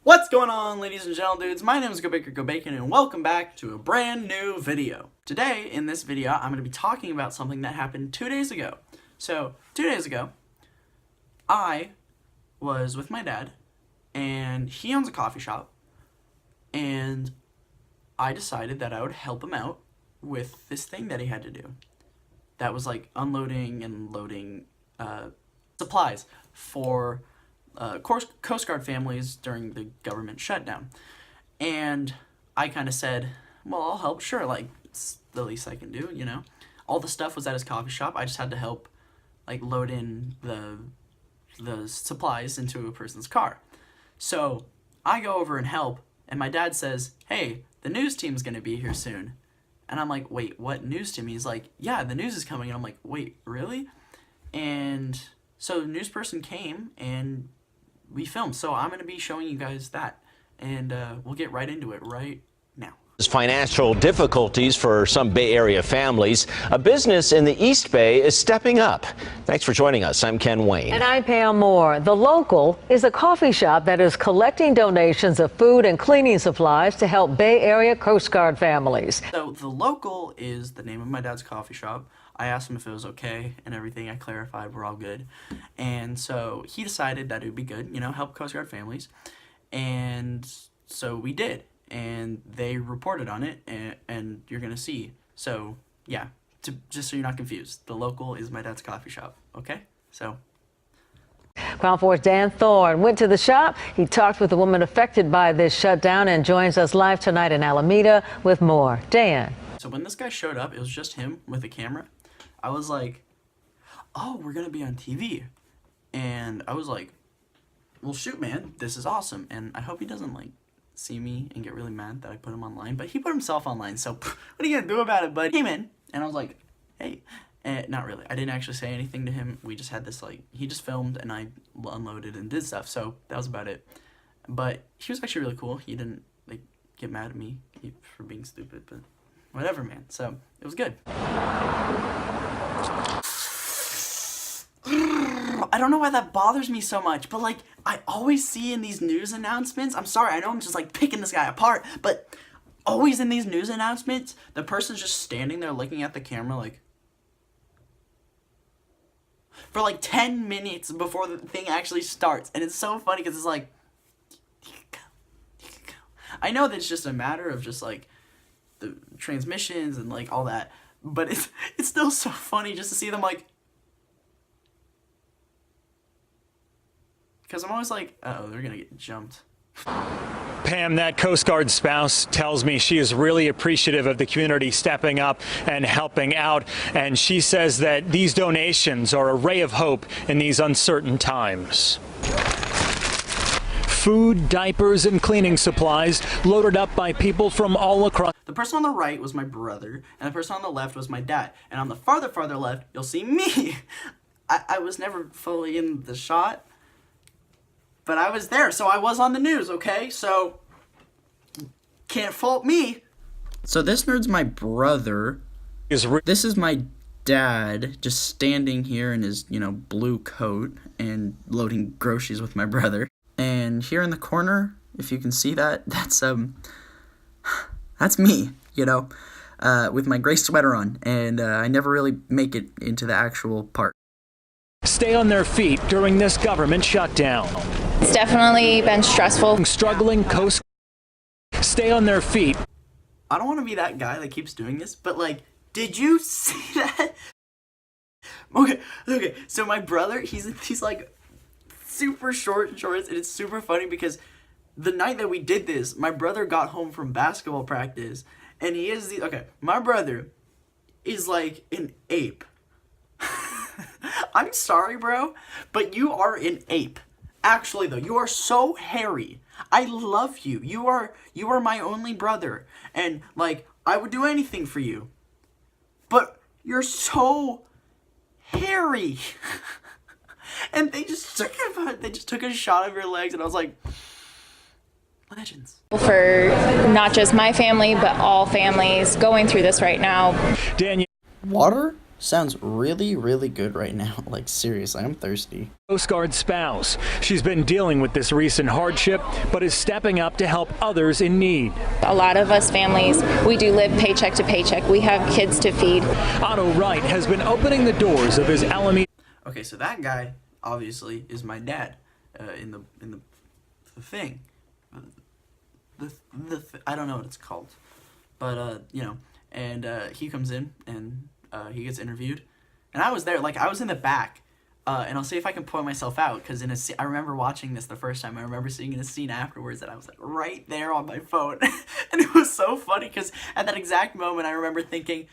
What's going on, ladies and gentlemen dudes? My name is GoBaker and welcome back to a brand new video. Today, in this video, I'm going to be talking about something that happened 2 days ago. So, 2 days ago, I was with my dad, and he owns a coffee shop, and I decided that I would help him out with this thing that he had to do. That was like unloading and loading supplies for Coast Guard families during the government shutdown. And I kind of said, well, I'll help, sure, like, it's the least I can do, you know? All the stuff was at his coffee shop. I just had to help, like, load in the supplies into a person's car. So I go over and help, and my dad says, hey, the news team's gonna be here soon. And I'm like, wait, what news team? He's like, yeah, the news is coming. And I'm like, wait, really? And so the news person came, and we filmed. So I'm going to be showing you guys that. And we'll get right into it right now. Financial difficulties for some Bay Area families. A business in the East Bay is stepping up. Thanks for joining us. I'm Ken Wayne. And I'm Pam Moore. The Local is a coffee shop that is collecting donations of food and cleaning supplies to help Bay Area Coast Guard families. So The Local is the name of my dad's coffee shop. I asked him if it was okay and everything. I clarified we're all good. And so he decided that it would be good, you know, help Coast Guard families. And so we did. And they reported on it, and you're going to see. So, yeah, just so you're not confused, The Local is my dad's coffee shop, okay? So. Crown 4's Dan Thorne went to the shop. He talked with the woman affected by this shutdown and joins us live tonight in Alameda with more. Dan. So when this guy showed up, it was just him with a camera. I was like, oh, we're going to be on TV. And I was like, well, shoot, man, this is awesome. And I hope he doesn't, like, see me and get really mad that I put him online. But he put himself online, so what are you going to do about it, bud? He came in, and I was like, hey. Not really. I didn't actually say anything to him. We just had this, like, he just filmed, and I unloaded and did stuff. So that was about it. But he was actually really cool. He didn't, like, get mad at me for being stupid, but whatever, man. So it was good. I don't know why that bothers me so much, but, like, I always see in these news announcements, I'm sorry, I know I'm just, like, picking this guy apart, but always in these news announcements, the person's just standing there looking at the camera, like, for, like, 10 minutes before the thing actually starts, and it's so funny, because it's like, you can go. I know that it's just a matter of just, like, the transmissions and, like, all that, but it's still so funny just to see them, like, because I'm always like, uh-oh, they're going to get jumped. Pam, that Coast Guard spouse tells me she is really appreciative of the community stepping up and helping out. And she says that these donations are a ray of hope in these uncertain times. Food, diapers, and cleaning supplies loaded up by people from all across. The person on the right was my brother, and the person on the left was my dad. And on the farther left, you'll see me. I was never fully in the shot. But I was there, so I was on the news, okay? So, can't fault me. So this nerd's my brother. This is my dad, just standing here in his, you know, blue coat and loading groceries with my brother. And here in the corner, if you can see that, that's me, you know, with my gray sweater on. And I never really make it into the actual part. Stay on their feet during this government shutdown. It's definitely been stressful. Struggling coast. Stay on their feet. I don't want to be that guy that keeps doing this, but, like, did you see that? Okay, so my brother, he's like super short shorts, and it's super funny because the night that we did this, my brother got home from basketball practice, and my brother is like an ape. I'm sorry, bro, but you are an ape. Actually, though, you are so hairy. I love you. You are my only brother. And, like, I would do anything for you. But you're so hairy. And they just took a shot of your legs, and I was like, legends. For not just my family, but all families going through this right now. Daniel. Water? sounds really, really good right now. Like, seriously, I'm thirsty. Coast Guard spouse. She's been dealing with this recent hardship, but is stepping up to help others in need. A lot of us families, we do live paycheck to paycheck. We have kids to feed. Otto Wright has been opening the doors of his Alameda. Okay, so that guy obviously is my dad in the thing. I don't know what it's called, but you know, and he comes in and he gets interviewed, and I was there, like I was in the back, and I'll see if I can point myself out, because I remember watching this the first time. I remember seeing in a scene afterwards that I was like right there on my phone, and it was so funny because at that exact moment I remember thinking,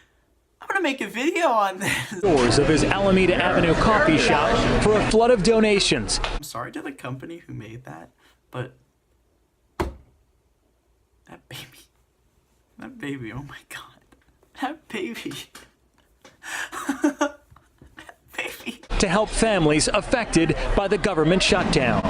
I'm gonna make a video on this. Doors of his Alameda Avenue coffee shop for a flood of donations. I'm sorry to the company who made that, but that baby, oh my god, that baby, that baby. To help families affected by the government shutdown.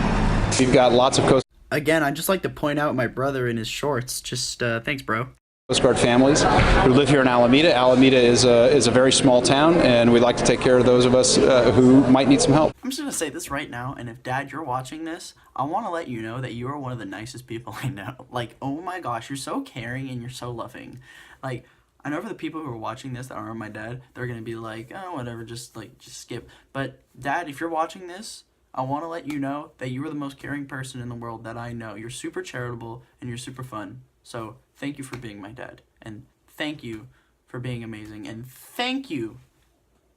We've got lots of Again, I'd just like to point out my brother in his shorts. Just thanks, bro. Coast Guard families who live here in Alameda. Alameda is a very small town, and we'd like to take care of those of us who might need some help. I'm just gonna say this right now, and if Dad, you're watching this, I want to let you know that you are one of the nicest people I know. Like, oh my gosh, you're so caring and you're so loving. Like, I know for the people who are watching this that aren't my dad, they're gonna be like, oh, whatever, just skip. But Dad, if you're watching this, I want to let you know that you are the most caring person in the world that I know. You're super charitable and you're super fun. So thank you for being my dad, and thank you for being amazing, and thank you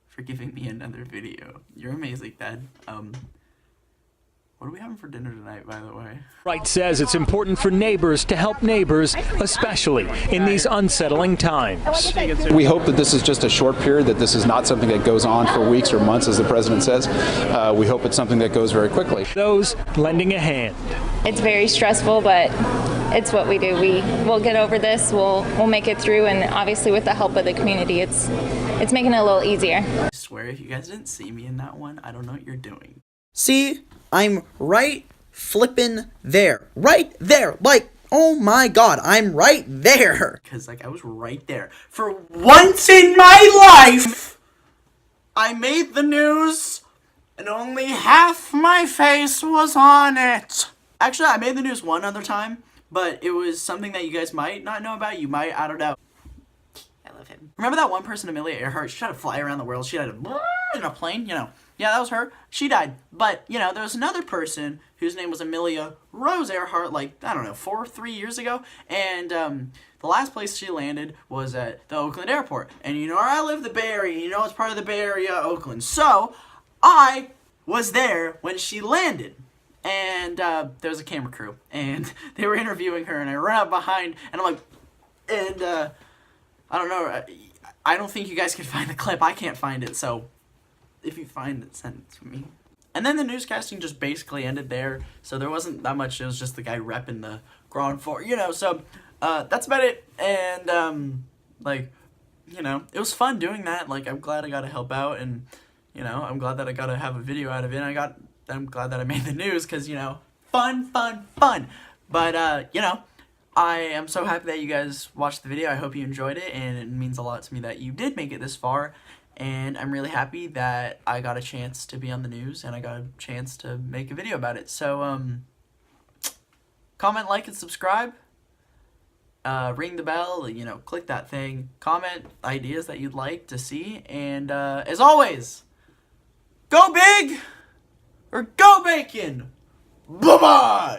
for giving me another video. You're amazing, Dad. What are we having for dinner tonight, by the way? Wright says it's important for neighbors to help neighbors, especially in these unsettling times. We hope that this is just a short period, that this is not something that goes on for weeks or months, as the president says. We hope it's something that goes very quickly. Those lending a hand. It's very stressful, but it's what we do. We'll get over this. We'll make it through, and obviously with the help of the community, it's making it a little easier. I swear, if you guys didn't see me in that one, I don't know what you're doing. See, I'm right flippin' there. Right there. Like, oh my god, I'm right there. Because, like, I was right there. For once in my life, I made the news, and only half my face was on it. Actually, I made the news one other time, but it was something that you guys might not know about. You might, I don't know. I love him. Remember that one person, Amelia Earhart? She tried to fly around the world. She had in a plane, you know. Yeah, that was her. She died. But, you know, there was another person whose name was Amelia Rose Earhart, like, I don't know, 3 years ago. And the last place she landed was at the Oakland airport. And you know where I live, the Bay Area. You know it's part of the Bay Area, Oakland. So, I was there when she landed. And there was a camera crew. And they were interviewing her. And I ran up behind. And I'm like, and I don't know. I don't think you guys can find the clip. I can't find it. So if you find it, send it to me. And then the newscasting just basically ended there. So there wasn't that much. It was just the guy repping the ground floor, you know. So that's about it. And like, you know, it was fun doing that. Like, I'm glad I got to help out, and you know, I'm glad that I got to have a video out of it. I'm glad that I made the news, because, you know, fun. But you know, I am so happy that you guys watched the video. I hope you enjoyed it, and it means a lot to me that you did make it this far. And I'm really happy that I got a chance to be on the news, and I got a chance to make a video about it. So, comment, like, and subscribe. Ring the bell, you know, click that thing. Comment ideas that you'd like to see. And, as always, go big or go bacon! Bye-bye!